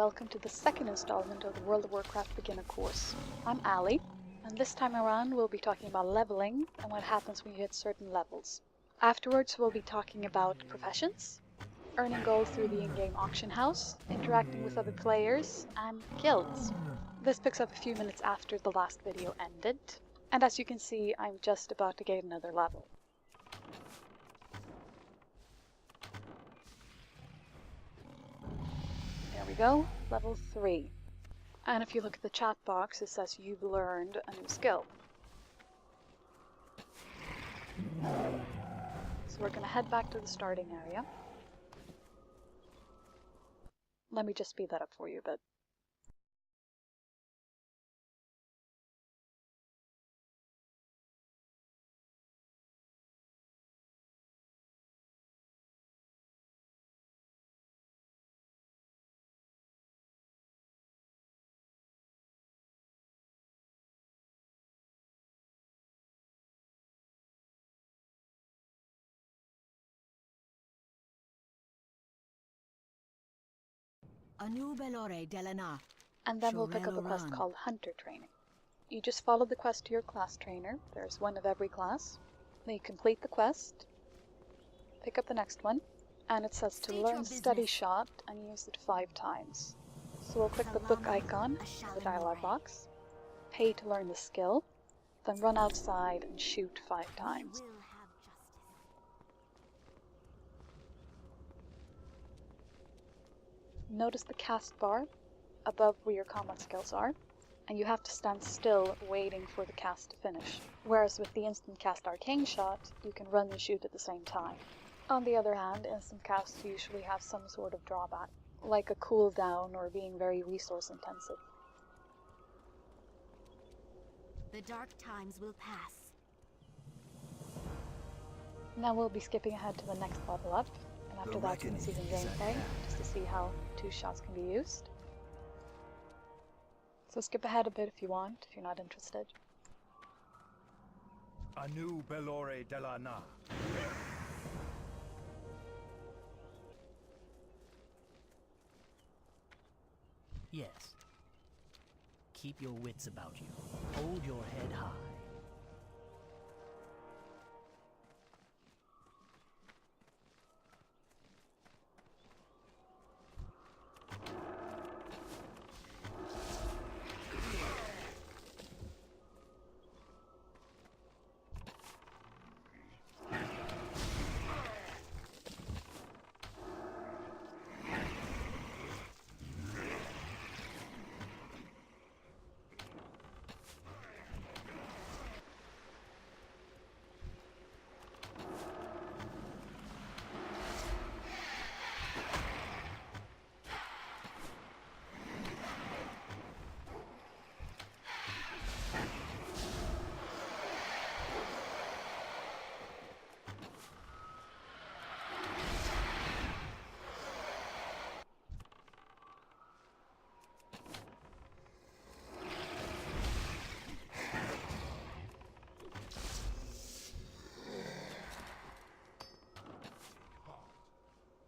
welcome to the second installment of the World of Warcraft beginner course. I'm Ali, and this time around we'll be talking about leveling and what happens when you hit certain levels. Afterwards we'll be talking about professions, earning gold through the in-game auction house, interacting with other players, and guilds. This picks up a few minutes after the last video ended, and as you can see I'm just about to get another level. There we go, level 3. And if you look at the chat box, it says you've learned a new skill. So we're going to head back to the starting area. Let me just speed that up for you a bit. And then we'll pick up a quest called Hunter Training. You just follow the quest to your class trainer. There's one of every class. Then you complete the quest, pick up the next one, and it says to learn Steady Shot and use it 5 times. So we'll click the book icon in the dialog box, pay to learn the skill, then run outside and shoot 5 times. Notice the cast bar above where your combat skills are, and you have to stand still waiting for the cast to finish. Whereas with the instant cast arcane shot, you can run and shoot at the same time. On the other hand, instant casts usually have some sort of drawback, like a cooldown or being very resource intensive. The dark times will pass. Now we'll be skipping ahead to the next level up, and after that you can see some gameplay, just to see how 2 shots can be used. So skip ahead a bit if you want, if you're not interested. Anu Belore della Na. Yes. Keep your wits about you. Hold your head high.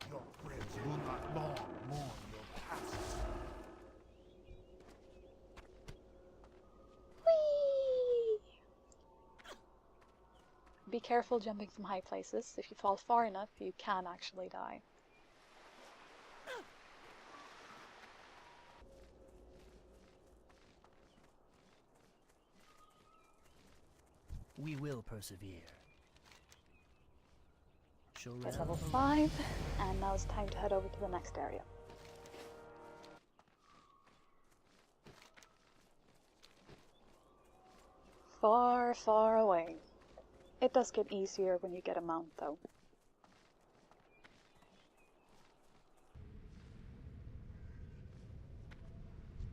Your friends will not long mourn your past. Whee! Be careful jumping from high places. If you fall far enough, you can actually die. We will persevere. It's level 5, and now it's time to head over to the next area. Far, far away. It does get easier when you get a mount, though.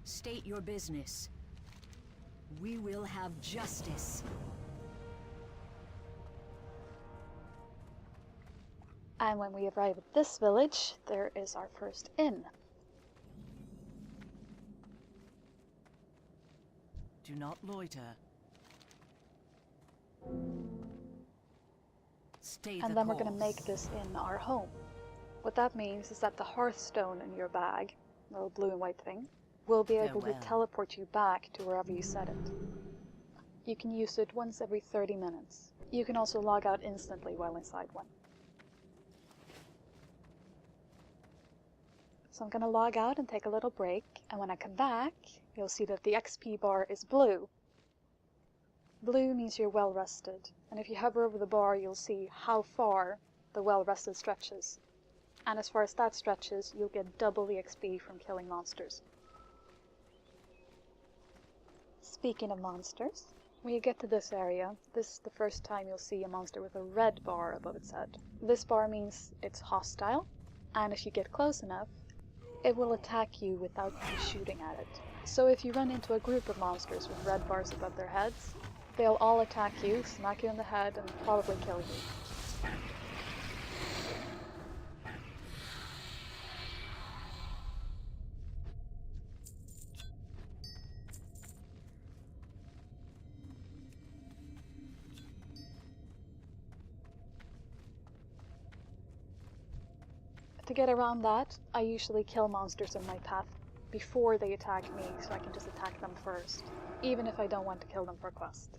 State your business. We will have justice. And when we arrive at this village, there is our first inn. Do not loiter. And then we're going to make this in our home. What that means is that the hearthstone in your bag little blue and white thing, will be able to Farewell. teleport you back to wherever you set it. You can use it once every 30 minutes. You can also log out instantly while inside one. So I'm gonna log out and take a little break, and when I come back, you'll see that the XP bar is blue. Blue means you're well rested, and if you hover over the bar, you'll see how far the well rested stretches. And as far as that stretches, you'll get double the XP from killing monsters. Speaking of monsters, when you get to this area, this is the first time you'll see a monster with a red bar above its head. This bar means it's hostile, and if you get close enough, it will attack you without you shooting at it. So if you run into a group of monsters with red bars above their heads, they'll all attack you, smack you in the head, and probably kill you. To get around that, I usually kill monsters in my path before they attack me, so I can just attack them first, even if I don't want to kill them for a quest.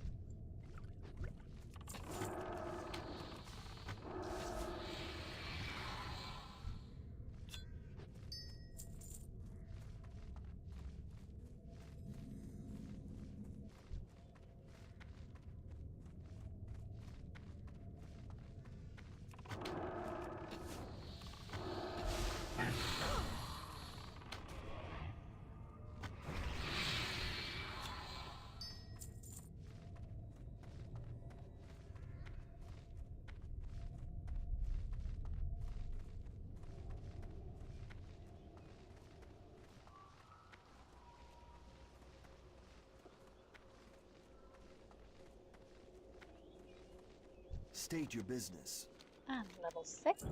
State your business. And level 6.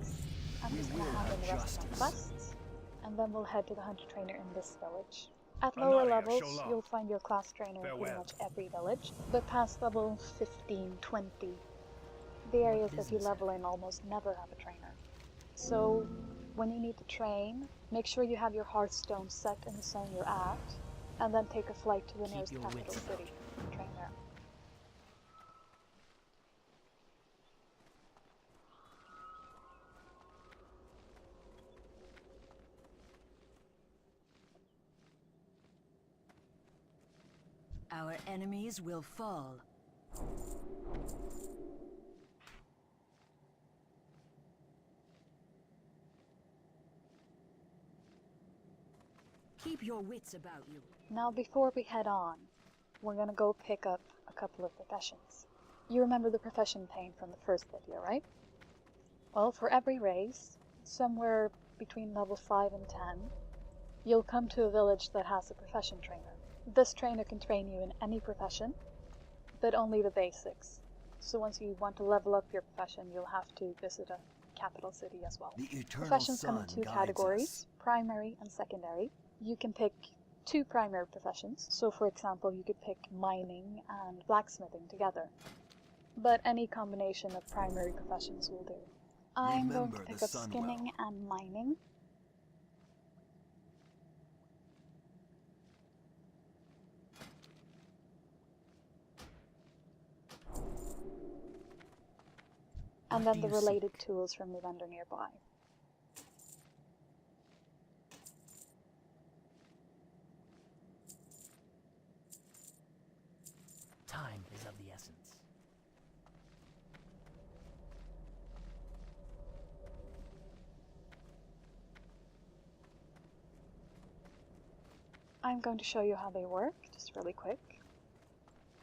I'm just gonna hand in the rest of my quests, and then we'll head to the hunter trainer in this village. At lower Alynei, levels, Shola. you'll find your class trainer in pretty Farewell. much every village, but past level 15, 20, the areas that you business level in almost never have a trainer. So, when you need to train, make sure you have your Hearthstone set in the zone you're at, and then take a flight to the Keep nearest your capital wits about city and train there. Our enemies will fall. Keep your wits about you. Now before we head on, we're gonna go pick up a couple of professions. You remember the profession pane from the first video, right? Well, for every race, somewhere between level 5 and 10, you'll come to a village that has a profession trainer. This trainer can train you in any profession, but only the basics. So once you want to level up your profession, you'll have to visit a capital city as well. The eternal Professions come in sun 2 guides categories, us. primary and secondary. You can pick 2 primary professions, so for example you could pick mining and blacksmithing together. But any combination of primary professions will do. I'm going to Remember pick the up sun skinning and mining. And What then do the you related seek? tools from the vendor nearby. Time is of the essence. I'm going to show you how they work, just really quick.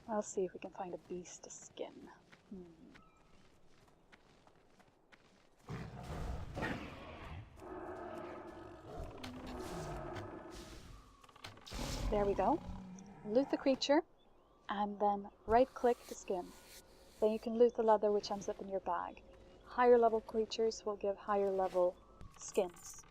I'll see if we can find a beast to skin. There we go. Loot the creature, and then right-click to skin. Then you can loot the leather which ends up in your bag. Higher level creatures will give higher level skins.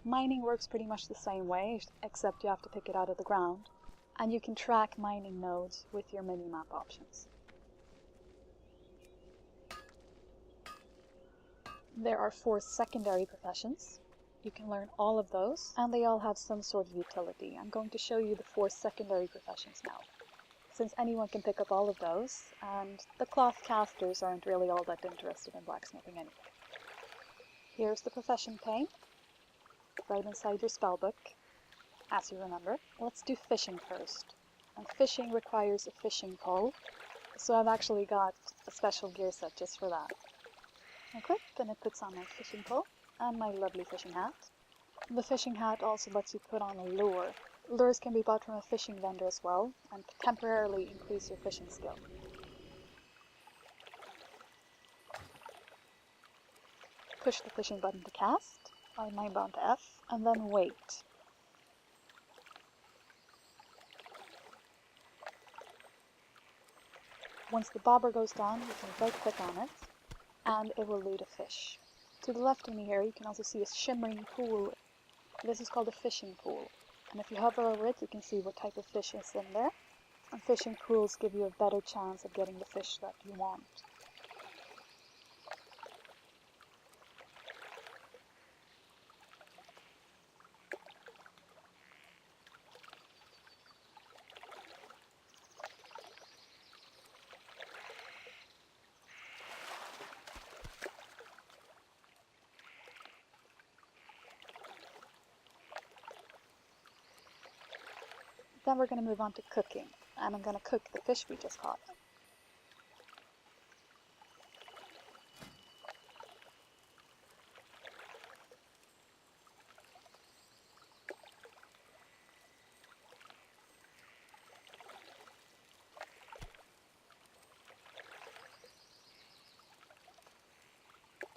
Mining works pretty much the same way, except you have to pick it out of the ground, and you can track mining nodes with your minimap options. There are 4 secondary professions. You can learn all of those, and they all have some sort of utility. I'm going to show you the 4 secondary professions now, since anyone can pick up all of those, and the cloth casters aren't really all that interested in blacksmithing anyway. Here's the profession pane, right inside your spellbook, as you remember. Let's do fishing first. And fishing requires a fishing pole, so I've actually got a special gear set just for that. Equip, and it puts on my fishing pole and my lovely fishing hat. The fishing hat also lets you put on a lure. Lures can be bought from a fishing vendor as well, and temporarily increase your fishing skill. Push the fishing button to cast, or mine bound to F, and then wait. Once the bobber goes down, you can right click on it, and it will loot a fish. To the left of me here, you can also see a shimmering pool. This is called a fishing pool, and if you hover over it, you can see what type of fish is in there. And fishing pools give you a better chance of getting the fish that you want. Then we're going to move on to cooking, and I'm going to cook the fish we just caught.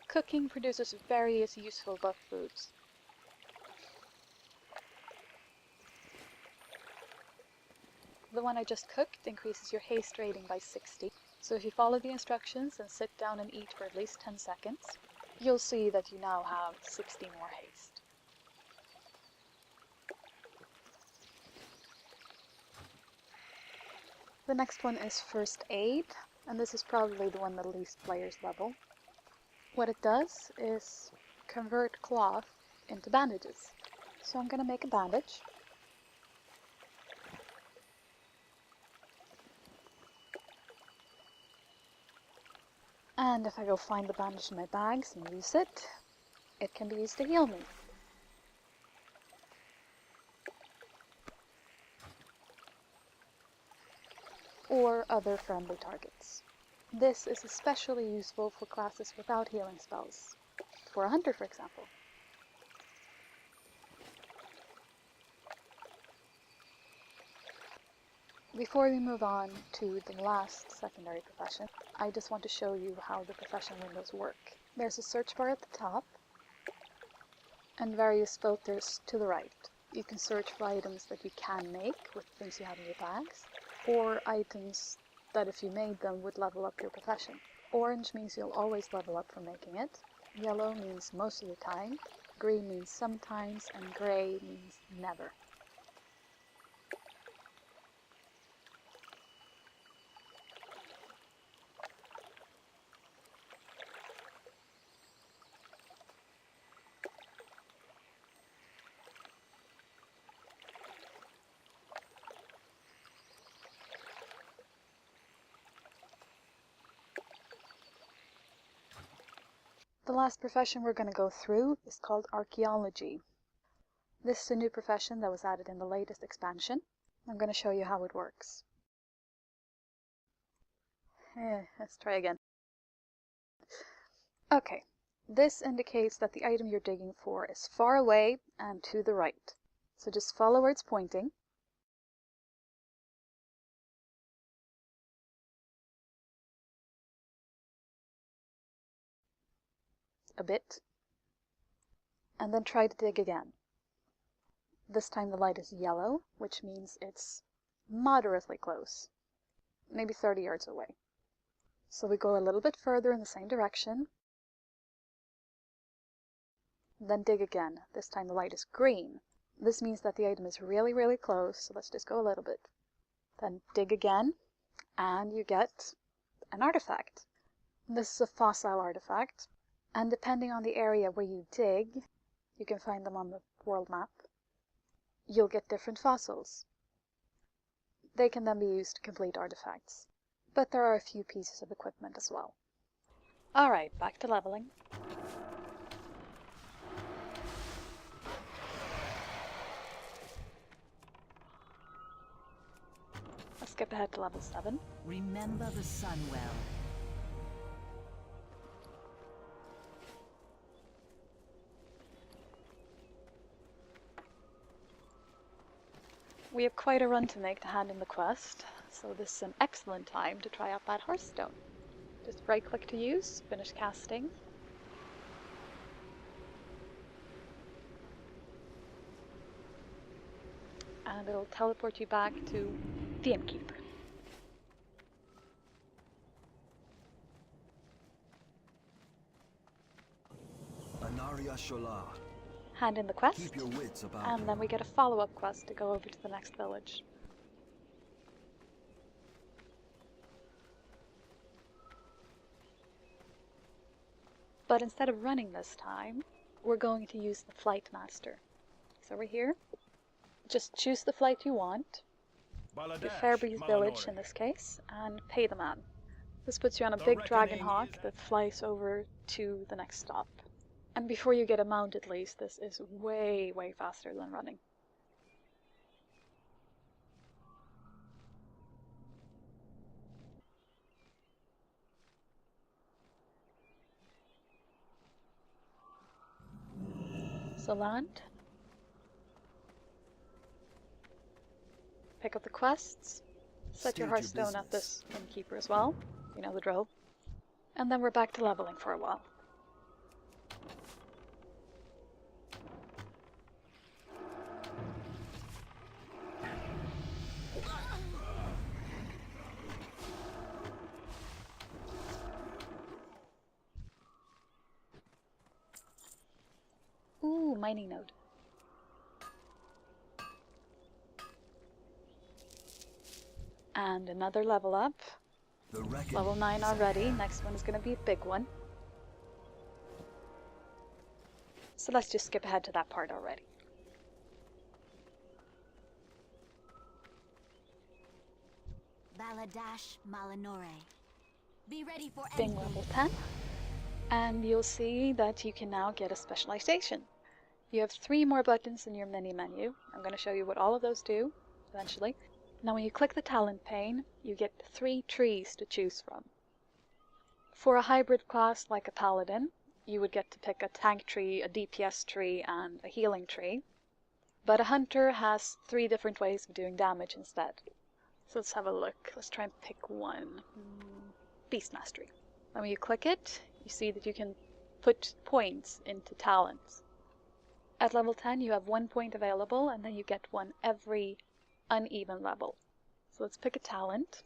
Cooking produces various useful buff foods. The one I just cooked increases your haste rating by 60, so if you follow the instructions and sit down and eat for at least 10 seconds, you'll see that you now have 60 more haste. The next one is First Aid, and this is probably the one the least players level. What it does is convert cloth into bandages. So I'm going to make a bandage. And if I go find the bandage in my bags and use it, it can be used to heal me. Or other friendly targets. This is especially useful for classes without healing spells. For a hunter, for example. Before we move on to the last secondary profession, I just want to show you how the profession windows work. There's a search bar at the top, and various filters to the right. You can search for items that you can make with things you have in your bags, or items that if you made them would level up your profession. Orange means you'll always level up from making it, yellow means most of the time, green means sometimes, and gray means never. The last profession we're going to go through is called archaeology. This is a new profession that was added in the latest expansion. I'm going to show you how it works. Let's try again. Okay, this indicates that the item you're digging for is far away and to the right. So just follow where it's pointing. A bit, and then try to dig again. This time the light is yellow, which means it's moderately close, maybe 30 yards away. So we go a little bit further in the same direction, Then dig again. This time the light is green. This means that the item is really, really close, so let's just go a little bit. Then dig again, and you get an artifact. This is a fossil artifact, and depending on the area where you dig, you can find them on the world map, you'll get different fossils. They can then be used to complete artifacts, but there are a few pieces of equipment as well. Alright, back to leveling. Let's skip ahead to level 7. Remember the sun well. We have quite a run to make to hand in the quest, so this is an excellent time to try out that Hearthstone. Just right click to use, finish casting. And it'll teleport you back to the Innkeep. Anaria Shola. Hand in the quest, Keep your wits about and you. then we get a follow-up quest to go over to the next village. But instead of running this time, we're going to use the Flight Master. So over here, just choose the flight you want, the Fairbreeze village in this case, and pay the man. This puts you on a big dragon hawk that flies over to the next stop. And before you get a mount at least, this is way, way faster than running. So land. Pick up the quests. Set your State your Hearthstone at this Innkeeper as well. You know the drill. And then we're back to leveling for a while. Ooh, mining node. And another level up. The reckoning Level 9 is already. ahead. Next one is going to be a big one. So let's just skip ahead to that part already. Baladash Malinore. Be ready for Being level 10. And you'll see that you can now get a specialization. You have 3 more buttons in your mini menu. I'm going to show you what all of those do eventually. Now when you click the talent pane, you get 3 trees to choose from. For a hybrid class like a paladin, you would get to pick a tank tree, a DPS tree, and a healing tree. But a hunter has 3 different ways of doing damage instead. So let's have a look. Let's try and pick one. Beast Mastery. And when you click it, you see that you can put points into talents. At level 10 you have 1 point available, and then you get one every uneven level. So let's pick a talent,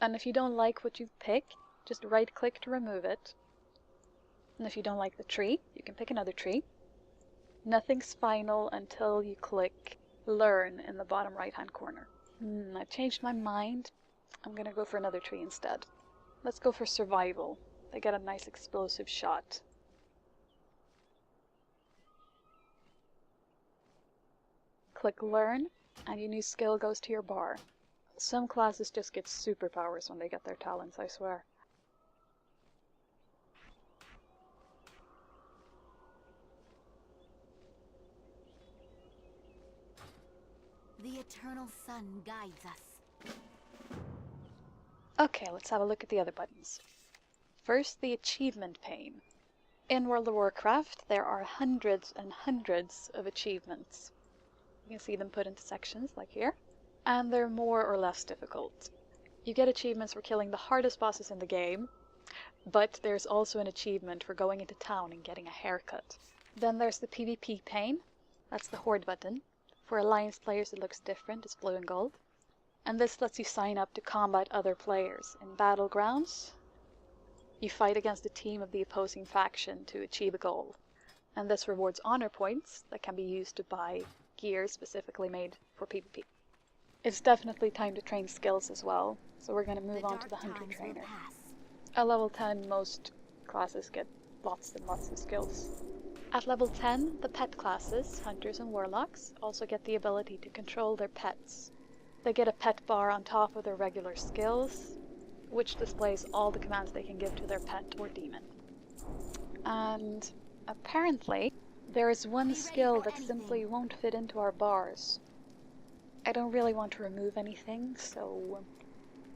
and if you don't like what you pick, just right click to remove it. And if you don't like the tree, you can pick another tree. Nothing's final until you click learn in the bottom right hand corner. I've changed my mind. I'm gonna go for another tree instead. Let's go for survival. They get a nice explosive shot. Click learn, and your new skill goes to your bar. Some classes just get superpowers when they get their talents, I swear. The eternal sun guides us. Okay, let's have a look at the other buttons. First, the achievement pane. In World of Warcraft, there are hundreds and hundreds of achievements. You can see them put into sections, like here. And they're more or less difficult. You get achievements for killing the hardest bosses in the game, but there's also an achievement for going into town and getting a haircut. Then there's the PvP pane. That's the Horde button. For Alliance players it looks different, it's blue and gold. And this lets you sign up to combat other players. In Battlegrounds, you fight against a team of the opposing faction to achieve a goal. and this rewards honor points that can be used to buy gear specifically made for PvP. It's definitely time to train skills as well, so we're going to move on to the Hunter Trainer. At level 10, most classes get lots and lots of skills. At level 10, the pet classes, Hunters and Warlocks, also get the ability to control their pets. They get a pet bar on top of their regular skills, which displays all the commands they can give to their pet or demon. And apparently, there is one skill that simply won't fit into our bars. I don't really want to remove anything, so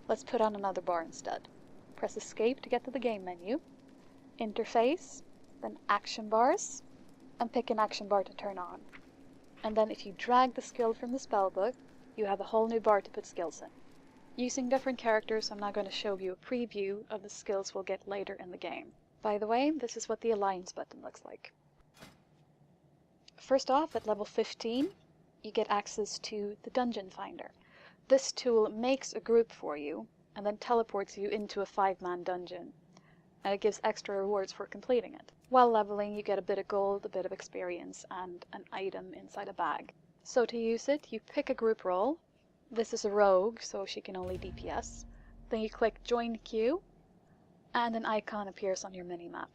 let's put on another bar instead. Press Escape to get to the game menu, Interface, then Action Bars, and pick an action bar to turn on. And then if you drag the skill from the spellbook, you have a whole new bar to put skills in. Using different characters, I'm now going to show you a preview of the skills we'll get later in the game. By the way, this is what the Alliance button looks like. First off, at level 15, you get access to the Dungeon Finder. This tool makes a group for you, and then teleports you into a 5-man dungeon, and it gives extra rewards for completing it. While leveling, you get a bit of gold, a bit of experience, and an item inside a bag. So to use it, you pick a group role. This is a rogue, so she can only DPS. Then you click Join Queue, and an icon appears on your minimap.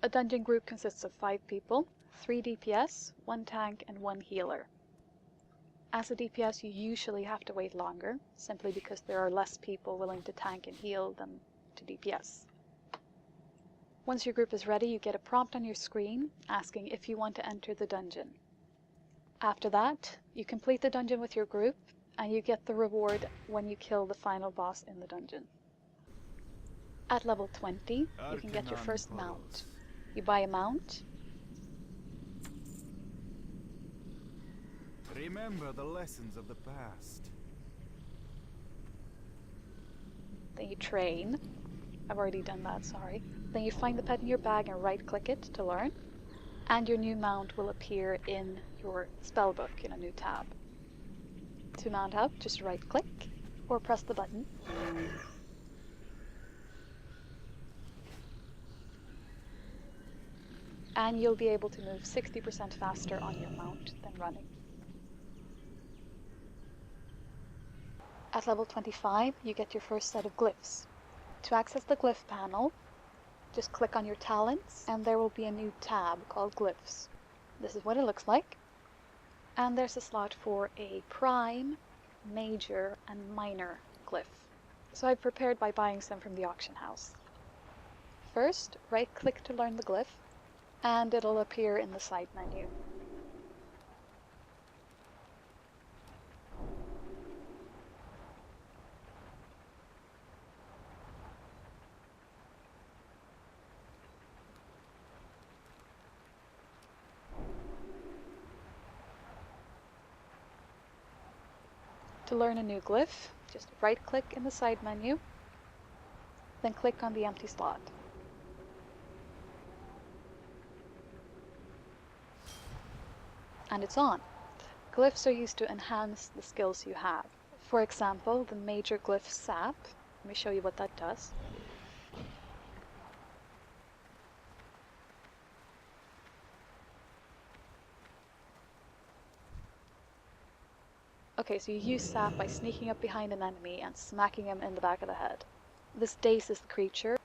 A dungeon group consists of 5 people, 3 DPS, 1 tank, and 1 healer. As a DPS, you usually have to wait longer, simply because there are less people willing to tank and heal than to DPS. Once your group is ready, you get a prompt on your screen asking if you want to enter the dungeon. After that, you complete the dungeon with your group, and you get the reward when you kill the final boss in the dungeon. At level 20, you can get your first mount. You buy a mount. Remember the lessons of the past. Then you train. I've already done that, sorry. Then you find the pet in your bag and right-click it to learn. And your new mount will appear in your spellbook in a new tab. To mount up, just right-click or press the button. And you'll be able to move 60% faster on your mount than running. At level 25, you get your first set of glyphs. To access the glyph panel, just click on your talents, and there will be a new tab called Glyphs. This is what it looks like. And there's a slot for a Prime, Major, and Minor glyph. So I've prepared by buying some from the auction house. First, right-click to learn the glyph, and it'll appear in the side menu. To learn a new glyph, just right-click in the side menu, then click on the empty slot. And it's on. Glyphs are used to enhance the skills you have. For example, the major glyph Sap. Let me show you what that does. Okay, so you use Sap by sneaking up behind an enemy and smacking him in the back of the head. This dazes the creature.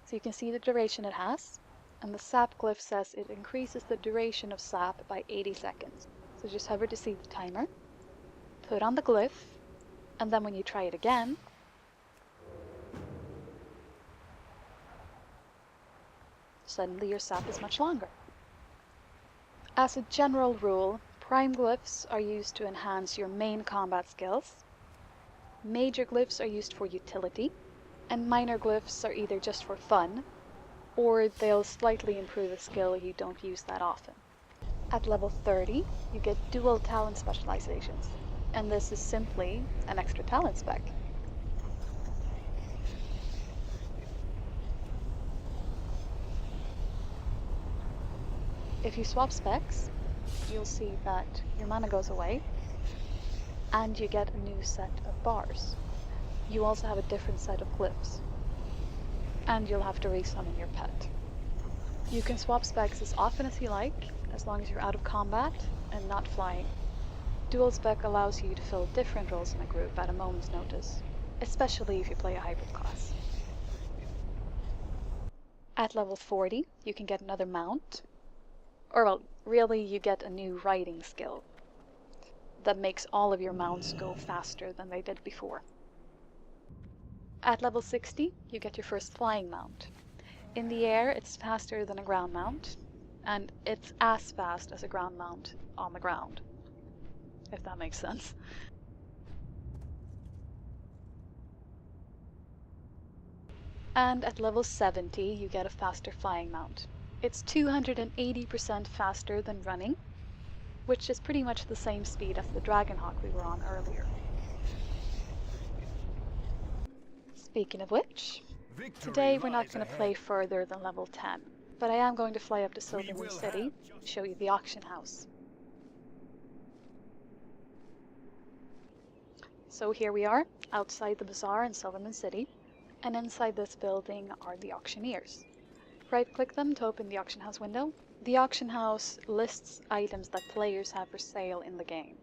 So you can see the duration it has. And the Sap glyph says it increases the duration of Sap by 80 seconds. So just hover to see the timer. Put on the glyph. And then when you try it again, suddenly your Sap is much longer. As a general rule, prime glyphs are used to enhance your main combat skills, major glyphs are used for utility, and minor glyphs are either just for fun, or they'll slightly improve a skill you don't use that often. At level 30, you get dual talent specializations, and this is simply an extra talent spec. If you swap specs, you'll see that your mana goes away, and you get a new set of bars. You also have a different set of glyphs. and you'll have to resummon your pet. You can swap specs as often as you like, as long as you're out of combat and not flying. Dual spec allows you to fill different roles in a group at a moment's notice, especially if you play a hybrid class. At level 40, you can get another mount, or well, really you get a new riding skill that makes all of your mounts go faster than they did before. At level 60, you get your first flying mount. In the air, it's faster than a ground mount, and it's as fast as a ground mount on the ground, if that makes sense. And at level 70, you get a faster flying mount. It's 280% faster than running, which is pretty much the same speed as the Dragonhawk we were on earlier. Speaking of which, today we're not going to play further than level 10, but I am going to fly up to Silvermoon City and show you the auction house. So here we are, outside the bazaar in Silvermoon City, and inside this building are the auctioneers. Right-click them to open the auction house window. The auction house lists items that players have for sale in the game.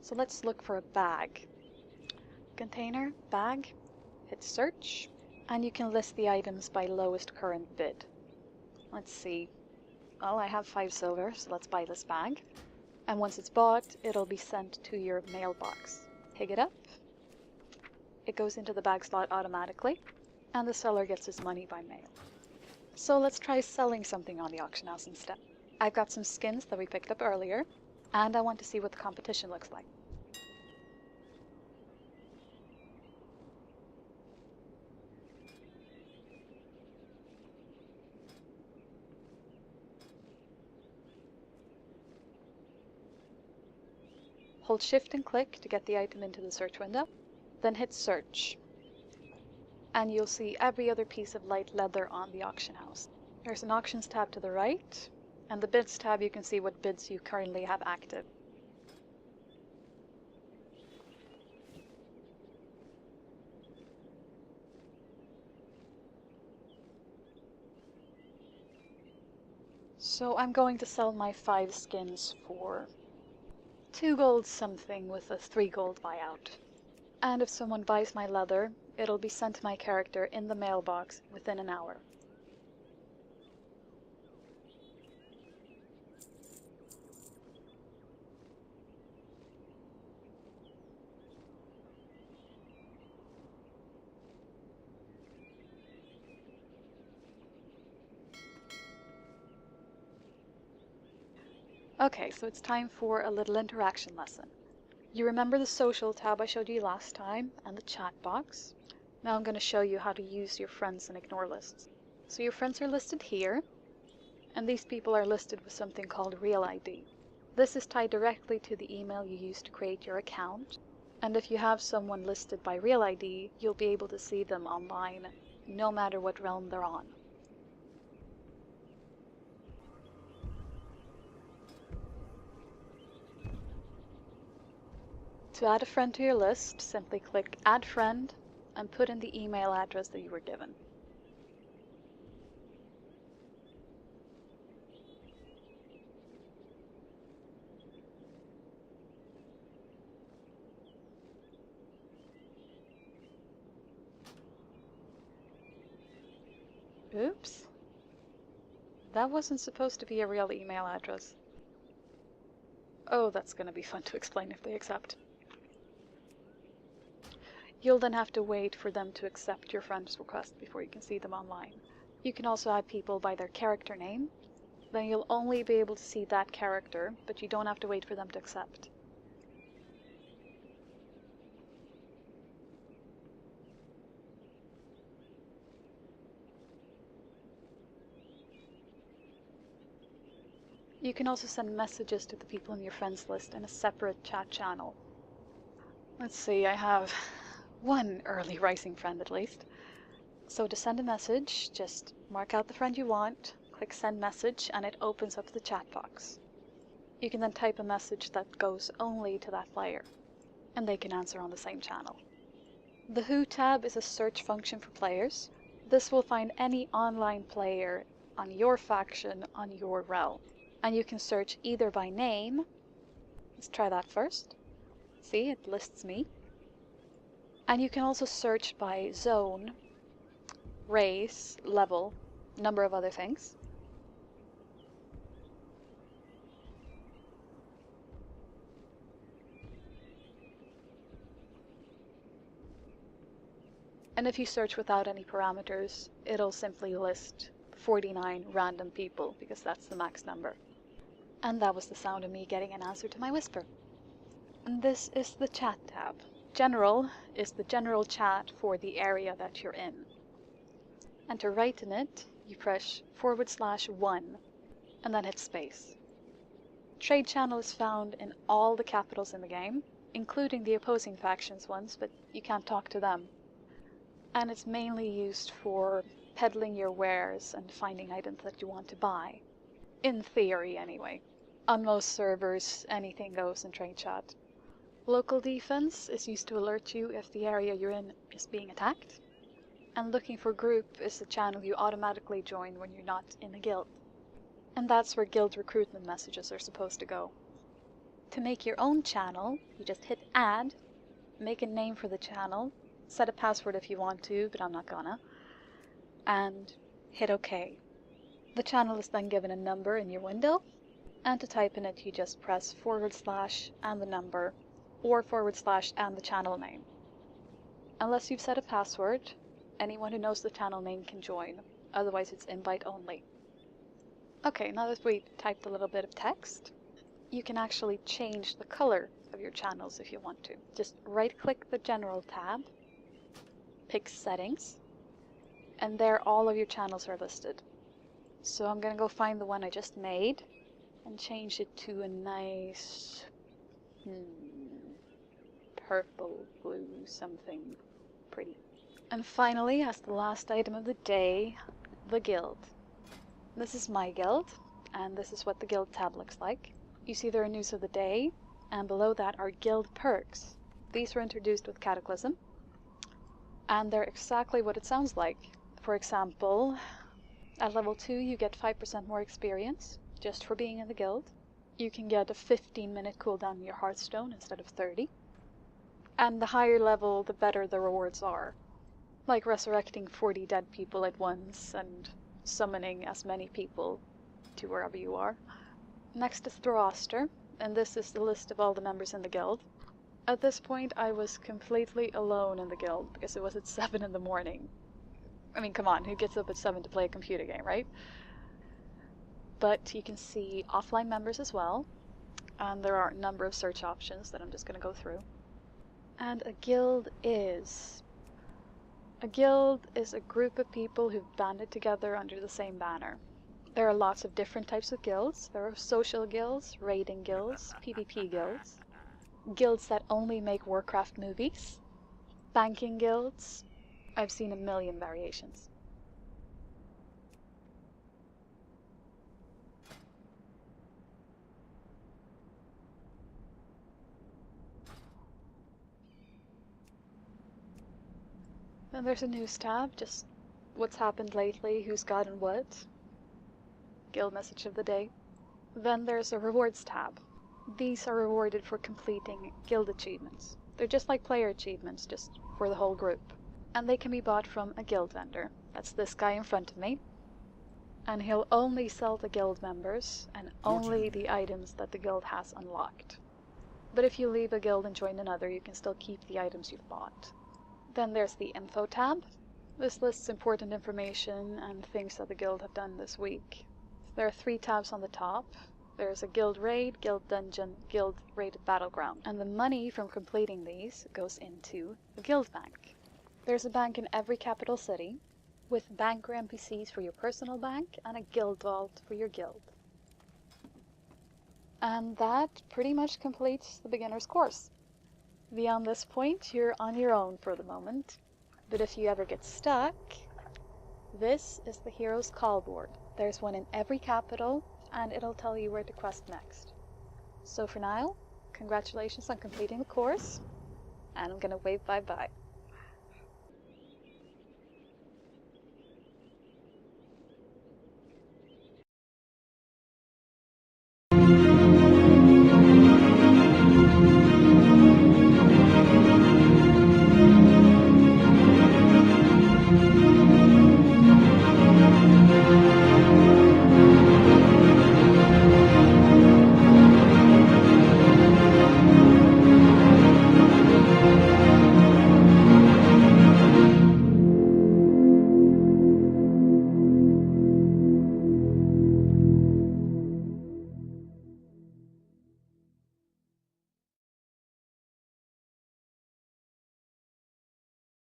So let's look for a bag. Container, bag, hit search, and you can list the items by lowest current bid. Let's see. Well, I have 5 silver, so let's buy this bag. And once it's bought, it'll be sent to your mailbox. Pick it up. It goes into the bag slot automatically, and the seller gets his money by mail. So let's try selling something on the auction house instead. I've got some skins that we picked up earlier, and I want to see what the competition looks like. Hold shift and click to get the item into the search window, then hit search. And you'll see every other piece of light leather on the auction house. There's an auctions tab to the right, and the bids tab you can see what bids you currently have active. So I'm going to sell my 5 skins for 2 gold something with a 3 gold buyout. And if someone buys my leather, it'll be sent to my character in the mailbox within an hour. Okay, so it's time for a little interaction lesson. You remember the social tab I showed you last time and the chat box? Now I'm going to show you how to use your friends and ignore lists. So your friends are listed here, and these people are listed with something called Real ID. This is tied directly to the email you used to create your account, and if you have someone listed by Real ID, you'll be able to see them online, no matter what realm they're on. To add a friend to your list, simply click Add Friend and put in the email address that you were given. Oops. That wasn't supposed to be a real email address. Oh, that's going to be fun to explain if they accept. You'll then have to wait for them to accept your friend's request before you can see them online. You can also add people by their character name. Then you'll only be able to see that character, but you don't have to wait for them to accept. You can also send messages to the people in your friends list in a separate chat channel. Let's see, I have 1 early rising friend at least. So to send a message, just mark out the friend you want, click send message, and it opens up the chat box. You can then type a message that goes only to that player. and they can answer on the same channel. The Who tab is a search function for players. This will find any online player on your faction on your realm, and you can search either by name. Let's try that first. See, it lists me. And you can also search by zone, race, level, number of other things. And if you search without any parameters, it'll simply list 49 random people, because that's the max number. And that was the sound of me getting an answer to my whisper. And this is the chat tab. General is the general chat for the area that you're in. And to write in it, you press /1 and then hit space. Trade channel is found in all the capitals in the game, including the opposing factions ones, but you can't talk to them. And it's mainly used for peddling your wares and finding items that you want to buy. In theory, anyway. On most servers, anything goes in trade chat. Local defense is used to alert you if the area you're in is being attacked. And looking for group is the channel you automatically join when you're not in a guild. And that's where guild recruitment messages are supposed to go. To make your own channel, you just hit add, make a name for the channel, set a password if you want to, but I'm not gonna, and hit OK. The channel is then given a number in your window, and to type in it you just press / and the number, or / and the channel name. Unless you've set a password, anyone who knows the channel name can join, otherwise it's invite only. Okay, now that we typed a little bit of text, you can actually change the color of your channels if you want to. Just right-click the General tab, pick Settings, and there all of your channels are listed. So I'm gonna go find the one I just made and change it to a nice purple, blue, something pretty. And finally, as the last item of the day, the guild. This is my guild, and this is what the guild tab looks like. You see there are news of the day, and below that are guild perks. These were introduced with Cataclysm, and they're exactly what it sounds like. For example, at level 2 you get 5% more experience, just for being in the guild. You can get a 15-minute cooldown on your Hearthstone instead of 30. And the higher level, the better the rewards are. Like resurrecting 40 dead people at once, and summoning as many people to wherever you are. Next is the roster, and this is the list of all the members in the guild. At this point I was completely alone in the guild, because it was at 7 in the morning. I mean, come on, who gets up at 7 to play a computer game, right? But you can see offline members as well, and there are a number of search options that I'm just going to go through. And a guild is a group of people who've banded together under the same banner. There are lots of different types of guilds. There are social guilds, raiding guilds, PvP guilds, guilds that only make Warcraft movies, banking guilds. I've seen a million variations. Then there's a news tab, just what's happened lately, who's gotten what, guild message of the day. Then there's a rewards tab. These are rewarded for completing guild achievements. They're just like player achievements, just for the whole group. And they can be bought from a guild vendor. That's this guy in front of me. And he'll only sell to guild members, and only the items that the guild has unlocked. But if you leave a guild and join another, you can still keep the items you've bought. Then there's the info tab. This lists important information and things that the guild have done this week. There are 3 tabs on the top. There's a guild raid, guild dungeon, guild raided battleground. And the money from completing these goes into the guild bank. There's a bank in every capital city, with banker NPCs for your personal bank and a guild vault for your guild. And that pretty much completes the beginner's course. Beyond this point, you're on your own for the moment, but if you ever get stuck, this is the Hero's Call board. There's one in every capital, and it'll tell you where to quest next. So for now, congratulations on completing the course. and I'm gonna wave bye-bye.